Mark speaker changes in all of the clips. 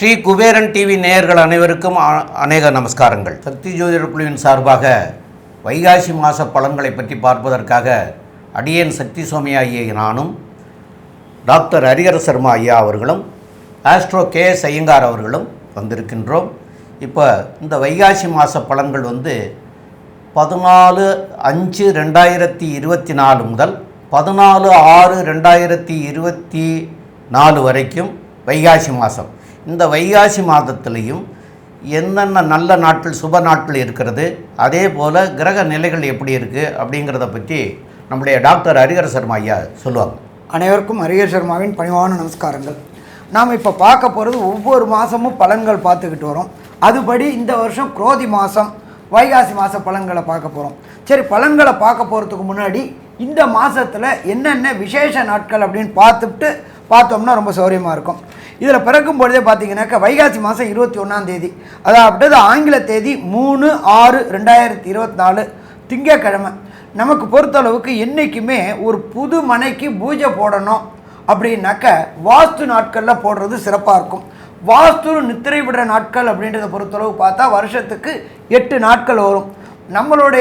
Speaker 1: Sri Kuberan TV நேயர்கள் அனைவருக்கும் அநேக நமஸ்காரங்கள். சக்தி ஜோதிடர் குழுவின் சார்பாக வைகாசி மாத பலன்களை பற்றி பார்ப்பதற்காக அடியேன் சக்தி சோமியா ஐயா நானும் டாக்டர் ஹரிஹர சர்மா ஐயா அவர்களும் ஆஸ்ட்ரோ KS ஐயங்கார் அவர்களும் வந்திருக்கின்றோம். இப்போ இந்த வைகாசி மாத பலன்கள் 14/5/2024 முதல் 14/6/2024 வரைக்கும் வைகாசி மாதம். இந்த வைகாசி மாதத்திலையும் என்னென்ன நல்ல நாட்கள் சுப நாட்கள் இருக்கிறது, அதே போல் கிரக நிலைகள் எப்படி இருக்குது அப்படிங்கிறத பற்றி நம்முடைய டாக்டர் ஹரிஹர சர்மா ஐயா சொல்லுவாங்க.
Speaker 2: அனைவருக்கும் ஹரிஹர சர்மாவின் பணிவான நமஸ்காரங்கள். நாம் இப்போ பார்க்க போகிறது ஒவ்வொரு மாதமும் பலன்கள் பார்த்துக்கிட்டு வரோம். அதுபடி இந்த வருஷம் குரோதி மாதம் வைகாசி மாத பலன்களை பார்க்க போகிறோம். சரி, பலன்களை பார்க்க போகிறதுக்கு முன்னாடி இந்த மாதத்தில் என்னென்ன விசேஷ நாட்கள் அப்படின்னு பார்த்தோம்னா ரொம்ப சௌரியமாக இருக்கும். இதில் பிறக்கும் பொழுதே பார்த்தீங்கன்னாக்கா வைகாசி மாதம் 21ஆம் தேதி, அதாவது ஆங்கில தேதி 3/6/2024 திங்கக்கிழமை. நமக்கு பொறுத்தளவுக்கு என்றைக்குமே ஒரு புது மனைக்கு பூஜை போடணும் அப்படின்னாக்க வாஸ்து நாட்களில் போடுறது சிறப்பாக இருக்கும். வாஸ்து நித்திரை விடுற நாட்கள் அப்படின்றத பொறுத்தளவு பார்த்தா வருஷத்துக்கு 8 நாட்கள் வரும். நம்மளோட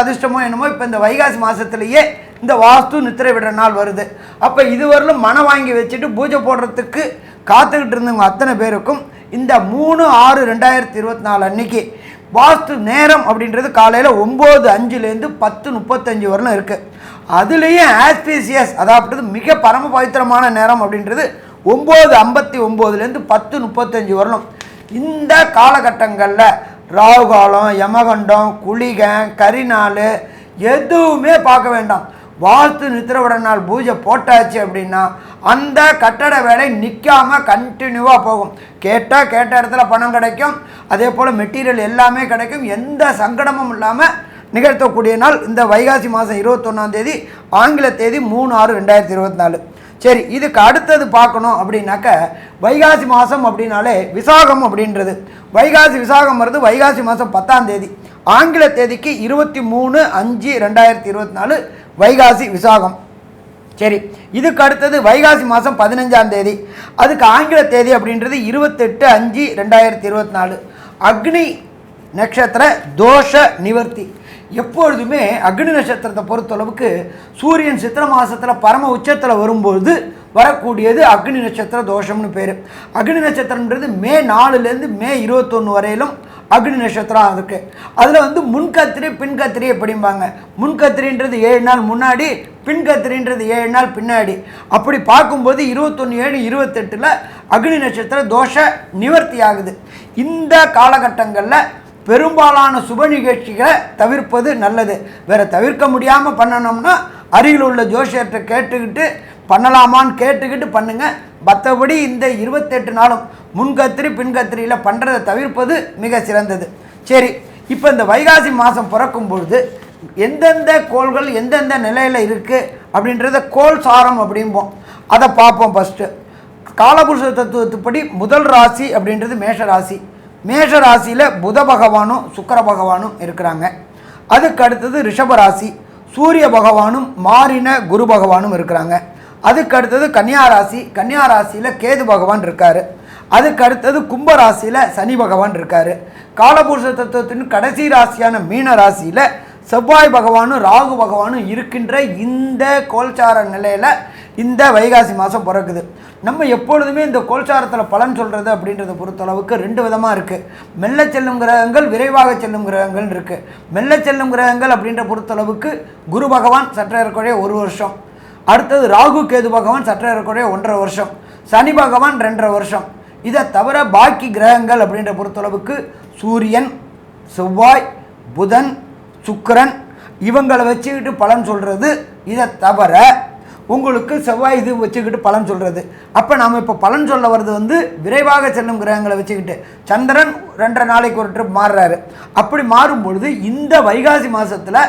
Speaker 2: அதிர்ஷ்டமோ என்னமோ இப்போ இந்த வைகாசி மாதத்துலேயே இந்த வாஸ்து நித்திரை விடுற நாள் வருது. அப்போ இதுவரையிலும் மனை வாங்கி வச்சுட்டு பூஜை போடுறதுக்கு காத்துக்கிட்டு இருந்தவங்க அத்தனை பேருக்கும் இந்த 3/6/2024 அன்னைக்கு வாஸ்து நேரம் அப்படின்றது காலையில் 9:05 to 10:35 வரலும் இருக்குது. அதுலேயே ஆஸ்பீசியஸ், அதாவது மிக பரம பவித்திரமான நேரம் அப்படின்றது 9:59 to 10:35 வரலும். இந்த காலகட்டங்களில் ராகு காலம், யமகண்டம், குளிகை, கரிநாள் எதுவுமே பார்க்க வேண்டாம். வாஸ்து நித்திரவிட நாள் பூஜை போட்டாச்சு அப்படின்னா அந்த கட்டட வேலை நிற்காமல் கண்டினியூவாக போகும். கேட்ட இடத்துல பணம் கிடைக்கும், அதே போல் மெட்டீரியல் எல்லாமே கிடைக்கும். எந்த சங்கடமும் இல்லாமல் நிகழ்த்தக்கூடிய நாள் இந்த வைகாசி மாதம் 21ஆம் தேதி, ஆங்கில தேதி 3/6/2024. சரி, இதுக்கு அடுத்தது பார்க்கணும் அப்படின்னாக்க வைகாசி மாதம் அப்படின்னாலே விசாகம் அப்படின்றது. வைகாசி விசாகம் வருது வைகாசி மாதம் 10ஆம் தேதி, ஆங்கில தேதிக்கு 23/5/2024 வைகாசி விசாகம். சரி, இதுக்கு அடுத்தது வைகாசி மாதம் 15ஆம் தேதி, அதுக்கு ஆங்கில தேதி அப்படின்றது 28/5/2024 அக்னி நட்சத்திர தோஷ நிவர்த்தி. எப்பொழுதுமே அக்னி நட்சத்திரத்தை பொறுத்தளவுக்கு சூரியன் சித்திரை மாதத்தில் பரம உச்சத்தில் வரும்போது வரக்கூடியது அக்னி நட்சத்திர தோஷம்னு பேர். அக்னி நட்சத்திரன்றது மே 4லேருந்து மே 21 வரையிலும் அக்னி நட்சத்திரம் இருக்குது. அதில் முன்கத்திரி பின்கத்திரி எப்படிம்பாங்க. முன்கத்திரின்றது 7 நாள் முன்னாடி, பின்கத்திரின்றது 7 நாள் பின்னாடி. அப்படி பார்க்கும்போது 21/7/28 அக்னி நட்சத்திர தோஷ நிவர்த்தி ஆகுது. இந்த காலகட்டங்களில் பெரும்பாலான சுப நிகழ்ச்சிகளை தவிர்ப்பது நல்லது. வேறு தவிர்க்க முடியாமல் பண்ணணும்னா அருகில் உள்ள ஜோசியர்கிட்ட கேட்டுக்கிட்டு பண்ணலாமான்னு கேட்டுக்கிட்டு பண்ணுங்கள். மற்றபடி இந்த 28 நாளும் முன்கத்திரி பின்கத்திரியில் பண்ணுறதை தவிர்ப்பது மிக சிறந்தது. சரி, இப்போ இந்த வைகாசி மாதம் பிறக்கும் பொழுது எந்தெந்த கோள்கள் எந்தெந்த நிலையில் இருக்குது அப்படின்றத கோள் சாரம் அப்படிம்போம். அதை பார்ப்போம். ஃபஸ்ட்டு காலபுருஷ தத்துவத்துப்படி முதல் ராசி அப்படின்றது மேஷ ராசி. மேஷ ராசியில் புத பகவானும் சுக்கிர பகவானும் இருக்கிறாங்க. அதுக்கு அடுத்தது ரிஷப ராசி, சூரிய பகவானும் மாறின குரு பகவானும் இருக்கிறாங்க. அதுக்கு அடுத்தது கன்னியா ராசி, கன்னியா ராசியில் கேது பகவான் இருக்கார். அதுக்கு அடுத்தது கும்ப ராசியில் சனி பகவான் இருக்கார். காலபுருஷ தத்துவத்தின் கடைசி ராசியான மீன ராசியில் செவ்வாய் பகவானும் ராகு பகவானும் இருக்கின்ற இந்த கோல்சார நிலையில் இந்த வைகாசி மாதம் பிறக்குது. நம்ம எப்பொழுதுமே இந்த கோல்சாரத்தில் பலன் சொல்கிறது அப்படின்றத பொறுத்தளவுக்கு 2 விதமாக இருக்குது. மெல்ல செல்லும் கிரகங்கள், விரைவாக செல்லும் கிரகங்கள் இருக்குது. மெல்ல செல்லும் கிரகங்கள் அப்படின்ற பொறுத்தளவுக்கு குரு பகவான் சற்ற ஏறக்குறைய 1 வருஷம், அடுத்தது ராகு கேது பகவான் சற்ற ஏறக்குறைய 1.5 வருஷம், சனி பகவான் 2.5 வருஷம். இதை தவிர பாக்கி கிரகங்கள் அப்படின்ற பொறுத்தளவுக்கு சூரியன், செவ்வாய், புதன், சுக்கிரன் இவங்களை வச்சுக்கிட்டு பலன் சொல்கிறது. இதை தவிர உங்களுக்கு செவ்வாய் இது வச்சுக்கிட்டு பலன் சொல்கிறது. அப்போ நாம் இப்போ பலன் சொல்ல வர்றது விரைவாக செல்லும் கிரகங்களை வச்சுக்கிட்டு சந்திரன் 2.5 நாளைக்கு ஒரு ட்ரிப் மாறுறாரு. அப்படி மாறும்பொழுது இந்த வைகாசி மாதத்தில்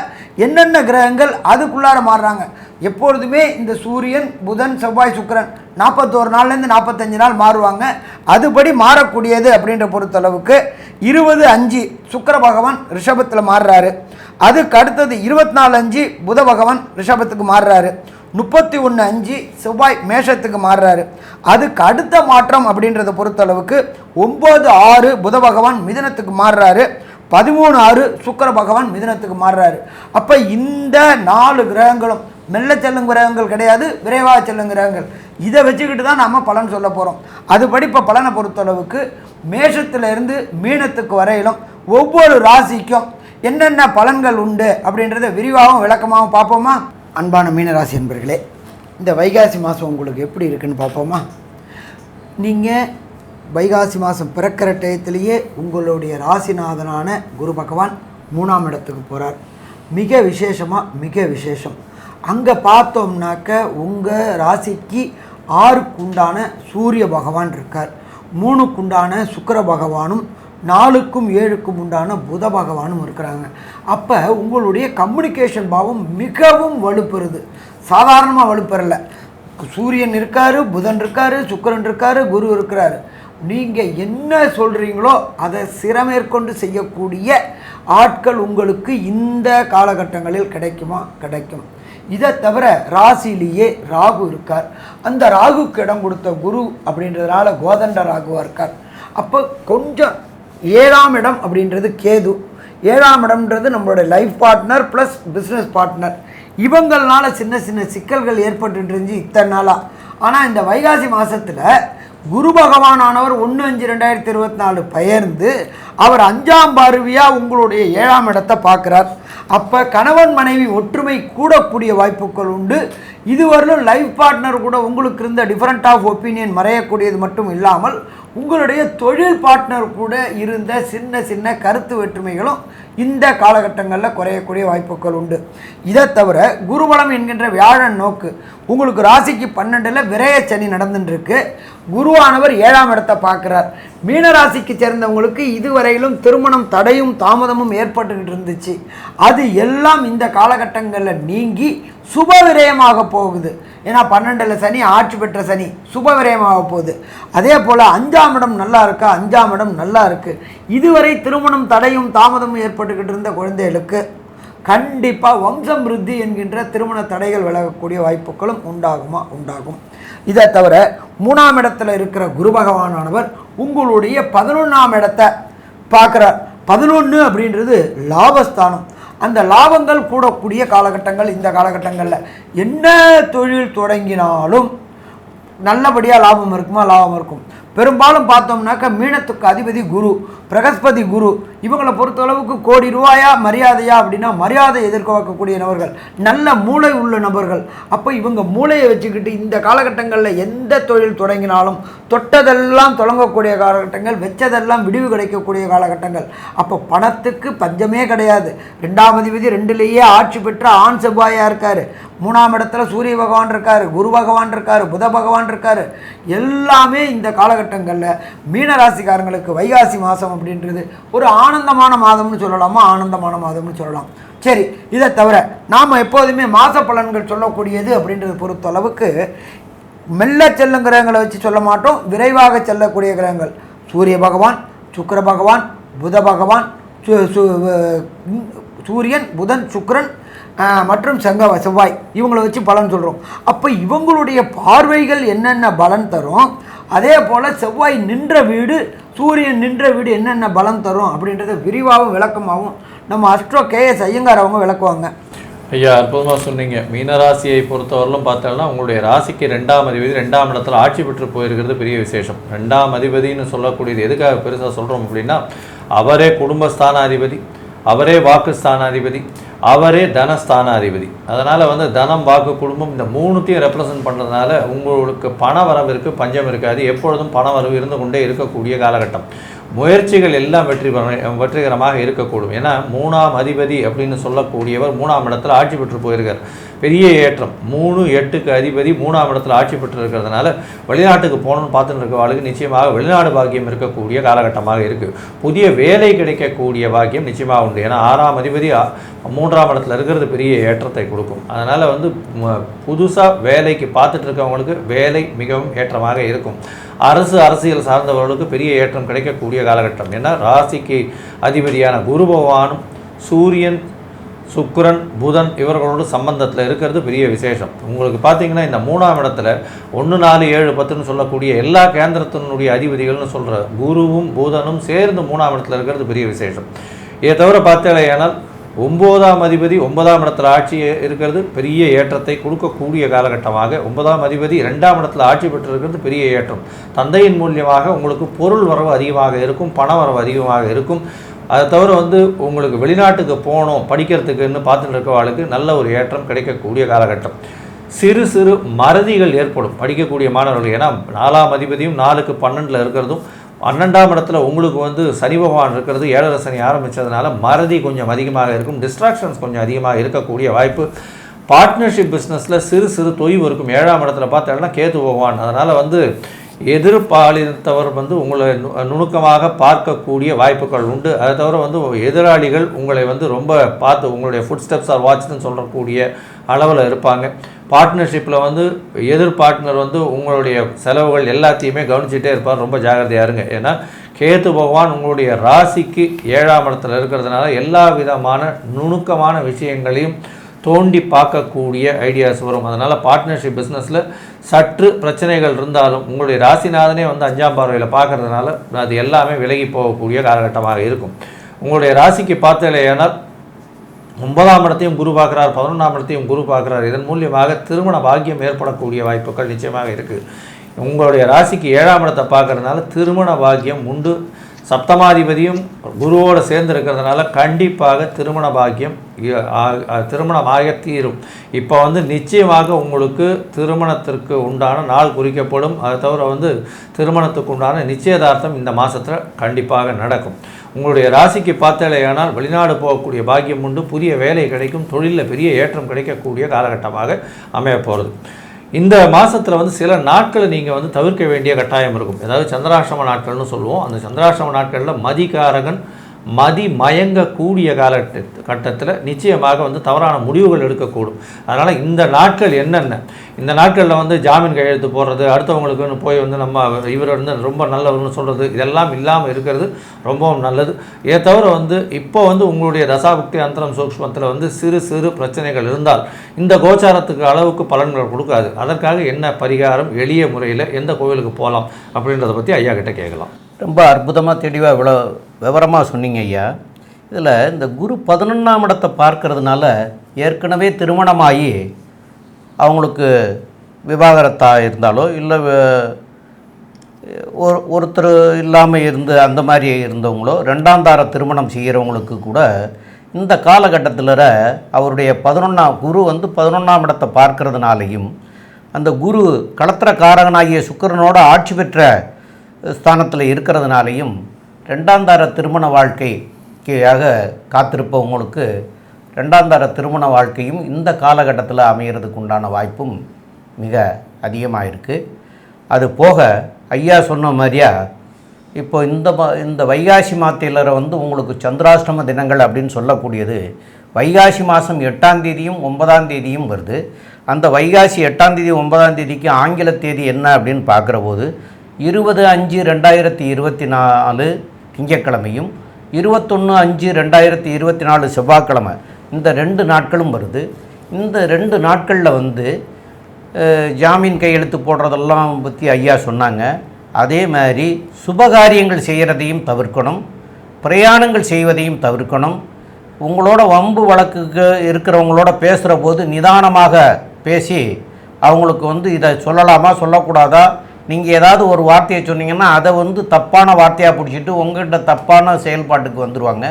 Speaker 2: என்னென்ன கிரகங்கள் அதுக்குள்ளார மாறுறாங்க. எப்பொழுதுமே இந்த சூரியன், புதன், செவ்வாய், சுக்கிரன் 41 நாள்லேருந்து 45 நாள் மாறுவாங்க. அதுபடி மாறக்கூடியது அப்படின்ற பொறுத்தளவுக்கு 20/5 சுக்கிர பகவான் ரிஷபத்தில் மாறுறாரு. அதுக்கு அடுத்தது 24/5 புத பகவான் ரிஷபத்துக்கு மாறுறாரு. 31/5 செவ்வாய் மேஷத்துக்கு மாறுறாரு. அதுக்கு அடுத்த மாற்றம் அப்படின்றத பொறுத்தளவுக்கு 9/6 புத பகவான் மிதுனத்துக்கு மாறுறாரு. 13/6 சுக்கிர பகவான் மிதுனத்துக்கு மாறுறாரு. அப்போ இந்த 4 கிரகங்களும் மெல்ல செல்லும் கிரகங்கள் கிடையாது, விரைவாக செல்லும் கிரகங்கள். இதை வச்சுக்கிட்டு தான் நாம் பலன் சொல்ல போகிறோம். அதுபடி இப்போ பலனை பொறுத்தளவுக்கு மேஷத்திலிருந்து மீனத்துக்கு வரையிலும் ஒவ்வொரு ராசிக்கும் என்னென்ன பலன்கள் உண்டு அப்படின்றத விரிவாகவும் விளக்கமாகவும் பார்ப்போமா? அன்பான மீனராசி என்பர்களே, இந்த வைகாசி மாதம் உங்களுக்கு எப்படி இருக்குன்னு பார்ப்போமா? நீங்கள் வைகாசி மாதம் பிறக்கிற டயத்திலேயே உங்களுடைய ராசிநாதனான குரு பகவான் 3ஆம் இடத்துக்கு போகிறார். மிக விசேஷம். அங்கே பார்த்தோம்னாக்க உங்கள் ராசிக்கு 6க்கு உண்டான சூரிய பகவான் இருக்கார், 3க்கு உண்டான சுக்கிர பகவானும் 4க்கும் 7க்கும் உண்டான புத பகவானும் இருக்கிறாங்க. அப்போ உங்களுடைய கம்யூனிகேஷன் பாவம் மிகவும் வலுப்பெறுது. சாதாரணமாக வலுப்பெறலை. சூரியன் இருக்கார், புதன் இருக்கார், சுக்கிரன் இருக்கார், குரு இருக்கிறார். நீங்கள் என்ன சொல்கிறீங்களோ அதை சிரமேற்கொண்டு செய்யக்கூடிய ஆட்கள் உங்களுக்கு இந்த காலகட்டங்களில் கிடைக்கும். இதை தவிர ராசியிலேயே ராகு இருக்கார். அந்த ராகுக்கு இடம் கொடுத்த குரு அப்படின்றதுனால கோதண்ட ராகுவாக இருக்கார். அப்போ கொஞ்சம் 7ஆம் இடம் அப்படின்றது கேது. 7ஆம் இடம்ன்றது நம்மளுடைய life partner plus business partner. இவங்களால சின்ன சிக்கல்கள் ஏற்பட்டு இருந்துச்சு இத்தனை நாளாக. ஆனால் இந்த வைகாசி மாதத்தில் குரு பகவானானவர் 1/5/2024 பெயர்ந்து அவர் 5ஆம் பார்வையாக உங்களுடைய 7ஆம் இடத்தை பார்க்குறார். அப்போ கணவன் மனைவி ஒற்றுமை கூடக்கூடிய வாய்ப்புகள் உண்டு. இதுவரையிலும் லைஃப் பார்ட்னர் கூட உங்களுக்கு இருந்த டிஃப்ரெண்ட் ஆஃப் ஒப்பீனியன் மறையக்கூடியது மட்டும் இல்லாமல் உங்களுடைய தொழில் பார்ட்னர் கூட இருந்த சின்ன கருத்து வேற்றுமைகளும் இந்த காலகட்டங்களில் குறையக்கூடிய வாய்ப்புகள் உண்டு. இதை தவிர குருபலம் என்கின்ற வியாழன் நோக்கு உங்களுக்கு ராசிக்கு 12ல் விரய சனி நடந்துட்டுருக்கு. குருவானவர் 7ஆம் இடத்தை பார்க்குறார். மீனராசிக்கு சேர்ந்தவங்களுக்கு இதுவரையிலும் திருமணம் தடையும் தாமதமும் ஏற்பட்டுக்கிட்டு இருந்துச்சு. அது எல்லாம் இந்த காலகட்டங்களில் நீங்கி சுப விரயமாக போகுது. ஏன்னா 12ல் சனி, ஆட்சி பெற்ற சனி, சுப விரயமாக போகுது. அதே போல் 5ஆம் இடம் நல்லா இருக்கா? 5ஆம் இடம் நல்லா இருக்குது. இதுவரை திருமணம் தடையும் தாமதமும் ஏற்பட்டுக்கிட்டு இருந்த குழந்தைகளுக்கு கண்டிப்பாக வம்சம் விருத்தி என்கின்ற திருமண தடைகள் விலகக்கூடிய வாய்ப்புகளும் உண்டாகும். இதை தவிர 3ஆம் இடத்துல இருக்கிற குரு பகவானானவர் உங்களுடைய 11ஆம் இடத்தை பார்க்குறார். 11 அப்படின்றது லாபஸ்தானம். அந்த லாபங்கள் கூடக்கூடிய காலகட்டங்கள். இந்த காலகட்டங்களில் என்ன தொழில் தொடங்கினாலும் நல்லபடியாக லாபம் இருக்குமா? லாபம் இருக்கும். பெரும்பாலும் பார்த்தோம்னாக்க மீனத்துக்கு அதிபதி குரு, பிரகஸ்பதி குரு. இவங்களை பொறுத்தளவுக்கு கோடி ரூபாயா மரியாதையா அப்படின்னா மரியாதை எதிர்பார்க்கக்கூடிய நபர்கள், நல்ல மூளை உள்ள நபர்கள். அப்போ இவங்க மூளையை வச்சுக்கிட்டு இந்த காலகட்டங்களில் எந்த தொழில் தொடங்கினாலும் தொட்டதெல்லாம் தொடங்கக்கூடிய காலகட்டங்கள், வச்சதெல்லாம் விடிவு கிடைக்கக்கூடிய காலகட்டங்கள். அப்போ பணத்துக்கு பஞ்சமே கிடையாது. 2ஆம் அதிபதி 2லேயே ஆட்சி பெற்ற ஆண் செவ்வாயாக இருக்கார். 3ஆம் இடத்துல சூரிய பகவான் இருக்கார், குரு பகவான் இருக்கார், புத பகவான் இருக்கார். எல்லாமே இந்த காலகட்டங்களில் மீனராசிக்காரங்களுக்கு வைகாசி மாதம் அப்படின்றது ஒரு ஆனந்தமான மாதம்னு சொல்லலாமா? ஆனந்தமான மாதம்னு சொல்லலாம். சரி, இதை தவிர நாம் எப்போதுமே மாத பலன்கள் சொல்லக்கூடியது அப்படின்றது பொறுத்தளவுக்கு மெல்ல செல்லும் கிரகங்களை வச்சு சொல்ல மாட்டோம், விரைவாக செல்லக்கூடிய கிரகங்கள். சூரிய பகவான், சுக்கிர பகவான், புத பகவான், சூரியன், புதன், சுக்கிரன் மற்றும் செவ்வாய், இவங்களை வச்சு பலன் சொல்கிறோம். அப்போ இவங்களுடைய பார்வைகள் என்னென்ன பலன் தரும், அதே போல் செவ்வாய் நின்ற வீடு, சூரியன் நின்ற வீடு என்னென்ன பலன் தரும் அப்படின்றத விரிவாகவும் விளக்கமாகவும் நம்ம அஸ்ட்ரோ கேஎஸ் ஐயங்கார் அவங்க விளக்குவாங்க.
Speaker 3: ஐயா, அற்புதமாக சொன்னீங்க. மீனராசியை பொறுத்தவரையிலும் பார்த்தோம்னா உங்களுடைய ராசிக்கு 2ஆம் அதிபதி 2ஆம் இடத்துல ஆட்சி பெற்று போயிருக்கிறது பெரிய விசேஷம். 2ஆம் அதிபதினு சொல்லக்கூடியது எதுக்காக பெருசாக சொல்கிறோம் அப்படின்னா, அவரே குடும்பஸ்தானாதிபதி, அவரே வாக்குஸ்தானாதிபதி, அவரே தனஸ்தானாதிபதி. அதனால் தனம், வாக்கு, குடும்பம் இந்த 3த்தையும் ரெப்ரசன்ட் பண்ணுறதுனால உங்களுக்கு பண வரவிற்கு பஞ்சம் இருக்காது. எப்பொழுதும் பண வரவு இருந்து கொண்டே இருக்கக்கூடிய காலகட்டம். முயற்சிகள் எல்லாம் வெற்றிகரமாக இருக்கக்கூடும். ஏன்னா 3ஆம் அதிபதி அப்படின்னு சொல்லக்கூடியவர் 3ஆம் இடத்துல ஆட்சி பெற்று போயிருக்கார். பெரிய ஏற்றம். 3-8க்கு அதிபதி 3ஆம் இடத்துல ஆட்சி பெற்று இருக்கிறதுனால வெளிநாட்டுக்கு போகணும்னு பார்த்துட்டு இருக்கவாளுக்கு நிச்சயமாக வெளிநாடு பாக்கியம் இருக்கக்கூடிய காலகட்டமாக இருக்குது. புதிய வேலை கிடைக்கக்கூடிய பாக்கியம் நிச்சயமாக உண்டு. ஏன்னா 6ஆம் அதிபதி 3ஆம் இடத்துல இருக்கிறது பெரிய ஏற்றத்தை கொடுக்கும். அதனால் புதுசாக வேலைக்கு பார்த்துட்டு இருக்கவங்களுக்கு வேலை மிகவும் ஏற்றமாக இருக்கும். அரசியல் சார்ந்தவர்களுக்கு பெரிய ஏற்றம் கிடைக்கக்கூடிய காலகட்டம். ஏன்னா ராசிக்கு அதிபதியான குரு பகவானும் சூரியன் சுக்கிரன் புதன் இவர்களோட சம்பந்தத்தில் இருக்கிறது பெரிய விசேஷம். உங்களுக்கு பார்த்தீங்கன்னா இந்த 3ஆம் இடத்துல 1 4 7 10ன்னு சொல்லக்கூடிய எல்லா கேந்திரத்தினுடைய அதிபதிகள்னு சொல்கிற குருவும் புதனும் சேர்ந்து 3ஆம் இடத்துல இருக்கிறது பெரிய விசேஷம். இதை தவிர பார்த்தேனால் 9ஆம் அதிபதி 9ஆம் இடத்துல ஆட்சி இருக்கிறது பெரிய ஏற்றத்தை கொடுக்கக்கூடிய காலகட்டமாக, 9ஆம் அதிபதி 2ஆம் இடத்துல ஆட்சி பெற்றிருக்கிறது பெரிய ஏற்றம். தந்தையின் மூலியமாக உங்களுக்கு பொருள் வரவு அதிகமாக இருக்கும், பண வரவு அதிகமாக இருக்கும். அதை தவிர உங்களுக்கு வெளிநாட்டுக்கு போகணும் படிக்கிறதுக்குன்னு பார்த்துட்டு இருக்கவாளுக்கு நல்ல ஒரு ஏற்றம் கிடைக்கக்கூடிய காலகட்டம். சிறு சிறு மறதிகள் ஏற்படும் படிக்கக்கூடிய மாணவர்கள். ஏன்னா 4ஆம் அதிபதியும் 4க்கு 12ல் இருக்கிறதும் 12ஆம் இடத்துல உங்களுக்கு சனி பகவான் இருக்கிறது 7ரை சனி ஆரம்பித்ததுனால மறதி கொஞ்சம் அதிகமாக இருக்கும், டிஸ்ட்ராக்ஷன்ஸ் கொஞ்சம் அதிகமாக இருக்கக்கூடிய வாய்ப்பு. பார்ட்னர்ஷிப் பிஸ்னஸில் சிறு சிறு தொய்வு இருக்கும். 7ஆம் இடத்துல பார்த்தோம்னா கேது பகவான், அதனால் எதிர்பாலித்தவர் உங்களை நுணுக்கமாக பார்க்கக்கூடிய வாய்ப்புகள் உண்டு. அதை தவிர எதிராளிகள் உங்களை ரொம்ப பார்த்து உங்களுடைய ஃபுட் ஸ்டெப்ஸ் ஆர் வாட்ச்னு சொல்லக்கூடிய அளவில் இருப்பாங்க. பார்ட்னர்ஷிப்பில் எதிர் பார்ட்னர் உங்களுடைய செலவுகள் எல்லாத்தையுமே கவனிச்சுட்டே இருப்பார், ரொம்ப ஜாகிரதையாக இருங்க. ஏன்னா கேது பகவான் உங்களுடைய ராசிக்கு 7ஆம் இடத்துல இருக்கிறதுனால எல்லா விதமான நுணுக்கமான விஷயங்களையும் தோண்டி பார்க்கக்கூடிய ஐடியாஸ் வரும். அதனால் பார்ட்னர்ஷிப் பிஸ்னஸில் சற்று பிரச்சனைகள் இருந்தாலும் உங்களுடைய ராசிநாதனே 5ஆம் பார்வையில் பார்க்கறதுனால அது எல்லாமே விலகி போகக்கூடிய காலகட்டமாக இருக்கும். உங்களுடைய ராசிக்கு பார்த்தலையானால் 9ஆம் இடத்தையும் குரு பார்க்குறார், 11ஆம் இடத்தையும் குரு பார்க்குறார். இதன் மூலியமாக திருமண பாக்கியம் ஏற்படக்கூடிய வாய்ப்புகள் நிச்சயமாக இருக்குது. உங்களுடைய ராசிக்கு 7ஆம் இடத்தை பார்க்கறதுனால திருமண பாக்கியம் உண்டு. சப்தமாதிபதியும் குருவோடு சேர்ந்து இருக்கிறதுனால கண்டிப்பாக திருமண பாக்கியம் திருமணமாக தீரும். இப்போ நிச்சயமாக உங்களுக்கு திருமணத்திற்கு உண்டான நாள் குறிக்கப்படும். அதை தவிர திருமணத்துக்கு உண்டான நிச்சயதார்த்தம் இந்த மாதத்தில் கண்டிப்பாக நடக்கும். உங்களுடைய ராசிக்கு பார்த்தலையானால் வெளிநாடு போகக்கூடிய பாக்கியம் உண்டு, புதிய வேலை கிடைக்கும், தொழிலில் பெரிய ஏற்றம் கிடைக்கக்கூடிய காலகட்டமாக அமைய போகிறது. இந்த மாதத்தில் சில நாட்களை நீங்கள் தவிர்க்க வேண்டிய கட்டாயம் இருக்கும். அதாவது சந்திராஷ்டம நாட்கள்னு சொல்லுவோம். அந்த சந்திராஷ்டம நாட்களில் மதிகாரகன் மதி மயங்கக்கூடிய காலகட்டத்தில் நிச்சயமாக தவறான முடிவுகள் எடுக்கக்கூடும். அதனால் இந்த நாட்கள் என்னென்ன, இந்த நாட்களில் ஜாமீன் கையெழுத்து போடுறது, அடுத்தவங்களுக்குன்னு போய் நம்ம இவர் ரொம்ப நல்லவர்னு சொல்கிறது, இதெல்லாம் இல்லாமல் இருக்கிறது ரொம்பவும் நல்லது. இதை தவிர இப்போ உங்களுடைய தசாபுக்தி அந்தரம் சூக்ஷ்மத்தில் சிறு சிறு பிரச்சனைகள் இருந்தால் இந்த கோச்சாரத்துக்கு அளவுக்கு பலன்கள் கொடுக்காது. அதற்காக என்ன பரிகாரம், எளிய முறையில் எந்த கோவிலுக்கு போகலாம் அப்படின்றத பற்றி ஐயா கிட்ட கேட்கலாம்.
Speaker 1: ரொம்ப அற்புதமாக தெளிவாக இவ்வளோ விவரமாக சொன்னீங்க ஐயா. இதில் இந்த குரு 11ஆம் இடத்தை பார்க்கறதுனால ஏற்கனவே திருமணமாகி அவங்களுக்கு விவாகரத்தாக இருந்தாலோ இல்லை ஒருத்தர் இல்லாமல் இருந்து அந்த மாதிரி இருந்தவங்களோ 2ஆம் தார திருமணம் செய்கிறவங்களுக்கு கூட இந்த காலகட்டத்தில் அவருடைய குரு 11ஆம் இடத்தை பார்க்கறதுனாலையும் அந்த குரு களத்திரக்காரகனாகிய சுக்கிரனோட ஆட்சி பெற்ற ஸ்தானத்தில் இருக்கிறதுனாலையும் 2ஆம் தார திருமண வாழ்க்கைக்காக காத்திருப்பவங்களுக்கு 2ஆம் தார திருமண வாழ்க்கையும் இந்த காலகட்டத்தில் அமைகிறதுக்கு உண்டான வாய்ப்பும் மிக அதிகமாக இருக்குது. அது போக ஐயா சொன்ன மாதிரியா இப்போ இந்த வைகாசி மாதத்தில் உங்களுக்கு சந்திராஷ்டம தினங்கள் அப்படின்னு சொல்லக்கூடியது வைகாசி மாதம் 8ஆம் தேதியும் 9ஆம் தேதியும் வருது. அந்த வைகாசி 8ஆம் தேதி 9ஆம் தேதிக்கு ஆங்கில தேதி என்ன அப்படின்னு பார்க்குற போது 20/5/2024 திங்கட்கிழமையும் 21/5/2024 செவ்வாய்க்கிழமை, இந்த 2 நாட்களும் வருது. இந்த 2 நாட்களில் ஜாமீன் கையெழுத்து போடுறதெல்லாம் பற்றி ஐயா சொன்னாங்க. அதே மாதிரி சுபகாரியங்கள் செய்கிறதையும் தவிர்க்கணும், பிரயாணங்கள் செய்வதையும் தவிர்க்கணும். உங்களோட வம்பு வழக்குக்கு இருக்கிறவங்களோட பேசுகிற போது நிதானமாக பேசி அவங்களுக்கு இதை சொல்லலாமா சொல்லக்கூடாதா, நீங்கள் ஏதாவது ஒரு வார்த்தையை சொன்னீங்கன்னா அதை தப்பான வார்த்தையாக பிடிச்சிட்டு உங்கள்கிட்ட தப்பான செயல்பாட்டுக்கு வந்துடுவாங்க.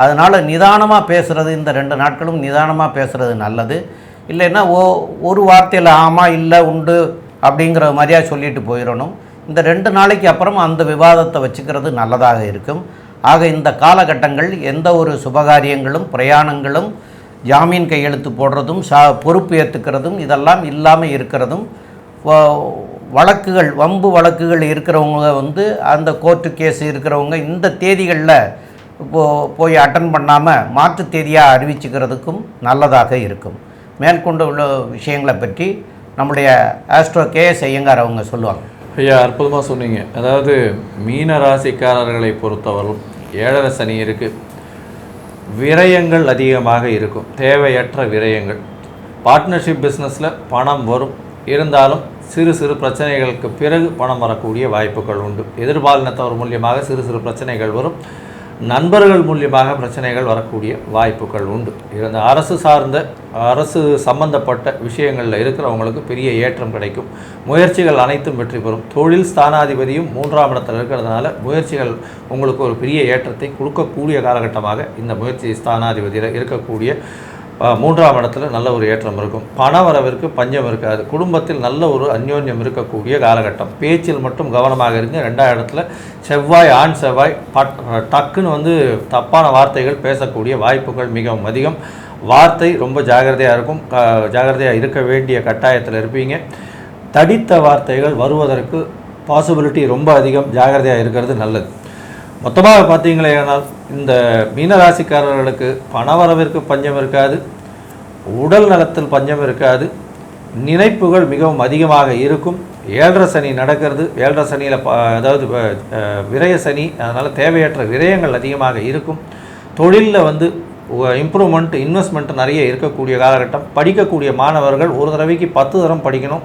Speaker 1: அதனால் நிதானமாக பேசுகிறது, இந்த 2 நாட்களும் நிதானமாக பேசுகிறது நல்லது. இல்லைன்னா ஒரு வார்த்தையில் ஆமாம் இல்லை உண்டு அப்படிங்கிற மாதிரியாக சொல்லிட்டு போயிடணும். இந்த 2 நாளைக்கு அப்புறம் அந்த விவாதத்தை வச்சுக்கிறது நல்லதாக இருக்கும். ஆக இந்த காலகட்டங்கள் எந்த ஒரு சுபகாரியங்களும் பிரயாணங்களும் ஜாமீன் கையெழுத்து போடுறதும் பொறுப்பு ஏற்றுக்கிறதும் இதெல்லாம் இல்லாமல் இருக்கிறதும், வழக்குகள் வம்பு வழக்குகள் இருக்கிறவங்க அந்த கோர்ட்டு கேஸ் இருக்கிறவங்க இந்த தேதிகளில் போய் அட்டன் பண்ணாமல் மாற்று தேதியாக அறிவிச்சுக்கிறதுக்கும் நல்லதாக இருக்கும். மேற்கொண்டு உள்ள விஷயங்களை பற்றி நம்முடைய ஆஸ்ட்ரோ கேஎஸ் ஐயங்கார் அவங்க சொல்லுவாங்க.
Speaker 3: ஐயா அற்புதமாக சொன்னீங்க. அதாவது மீன ராசிக்காரர்களை பொறுத்தவரையும் 7ரை சனி இருக்குது. விரயங்கள் அதிகமாக இருக்கும், தேவையற்ற விரயங்கள். பார்ட்னர்ஷிப் பிஸ்னஸில் பணம் வரும், இருந்தாலும் சிறு சிறு பிரச்சனைகளுக்கு பிறகு பணம் வரக்கூடிய வாய்ப்புகள் உண்டு. எதிர்பாலினத்தவர் மூலியமாக சிறு சிறு பிரச்சனைகள் வரும், நண்பர்கள் மூலியமாக பிரச்சனைகள் வரக்கூடிய வாய்ப்புகள் உண்டு. இந்த அரசு சம்பந்தப்பட்ட விஷயங்களில் இருக்கிறவங்களுக்கு பெரிய ஏற்றம் கிடைக்கும். முயற்சிகள் அனைத்தும் வெற்றி பெறும். தொழில் ஸ்தானாதிபதியும் 3ஆம் இடத்தில் இருக்கிறதுனால முயற்சிகள் உங்களுக்கு ஒரு பெரிய ஏற்றத்தை கொடுக்கக்கூடிய காலகட்டமாக இந்த முயற்சி ஸ்தானாதிபதியில் இருக்கக்கூடிய 3ஆம் இடத்துல நல்ல ஒரு ஏற்றம் இருக்கும். பண வரவிற்கு பஞ்சம் இருக்காது. குடும்பத்தில் நல்ல ஒரு அந்யோன்யம் இருக்கக்கூடிய காலகட்டம். பேச்சில் மட்டும் கவனமாக இருங்க. 2ஆம் இடத்துல செவ்வாய், ஆண் செவ்வாய் டக்குன்னு தப்பான வார்த்தைகள் பேசக்கூடிய வாய்ப்புகள் மிகவும் அதிகம். வார்த்தை ரொம்ப ஜாகிரதையாக இருக்கும். ஜாகிரதையாக இருக்க வேண்டிய கட்டாயத்தில் இருப்பீங்க. தடித்த வார்த்தைகள் வருவதற்கு பாசிபிலிட்டி ரொம்ப அதிகம். ஜாகிரதையாக இருக்கிறது நல்லது. மொத்தமாக பார்த்தீங்களேனால் இந்த மீனராசிக்காரர்களுக்கு பணவரவிற்கு பஞ்சம் இருக்காது, உடல் நலத்தில் பஞ்சம் இருக்காது, நினைப்புகள் மிகவும் அதிகமாக இருக்கும். 7.5 சனி நடக்கிறது. 7.5 சனியில் அதாவது விரய சனி, அதனால் தேவையற்ற விரயங்கள் அதிகமாக இருக்கும். தொழிலில் இம்ப்ரூவ்மெண்ட், இன்வெஸ்ட்மெண்ட் நிறைய இருக்கக்கூடிய காலகட்டம். படிக்கக்கூடிய மாணவர்கள் ஒரு தடவைக்கு 10 தரம் படிக்கணும்.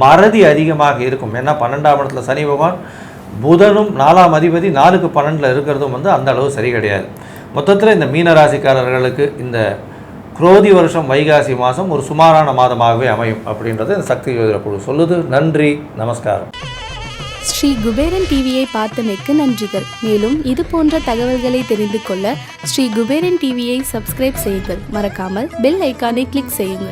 Speaker 3: மறதி அதிகமாக இருக்கும். ஏன்னா 12ஆம் இடத்துல சனி பகவான், புதனும் 4ஆம் அதிபதி 4க்கு 12 இருக்கிறதும் அந்த அளவு சரி கிடையாது. மொத்தத்தில் இந்த மீனராசிக்காரர்களுக்கு இந்த குரோதி வருஷம் வைகாசி மாதம் ஒரு சுமாரான மாதமாகவே அமையும் அப்படின்றது இந்த சக்தி ஜோதிட குழு சொல்லுது. நன்றி, நமஸ்காரம்.
Speaker 4: ஸ்ரீ குபேரன் டிவியை பார்த்தமைக்கு நன்றிகள். மேலும் இது போன்ற தகவல்களை தெரிந்து கொள்ள ஸ்ரீ குபேரன் டிவியை சப்ஸ்கிரைப் செய்யுங்கள். மறக்காமல் பெல் ஐக்கானை கிளிக் செய்யுங்கள்.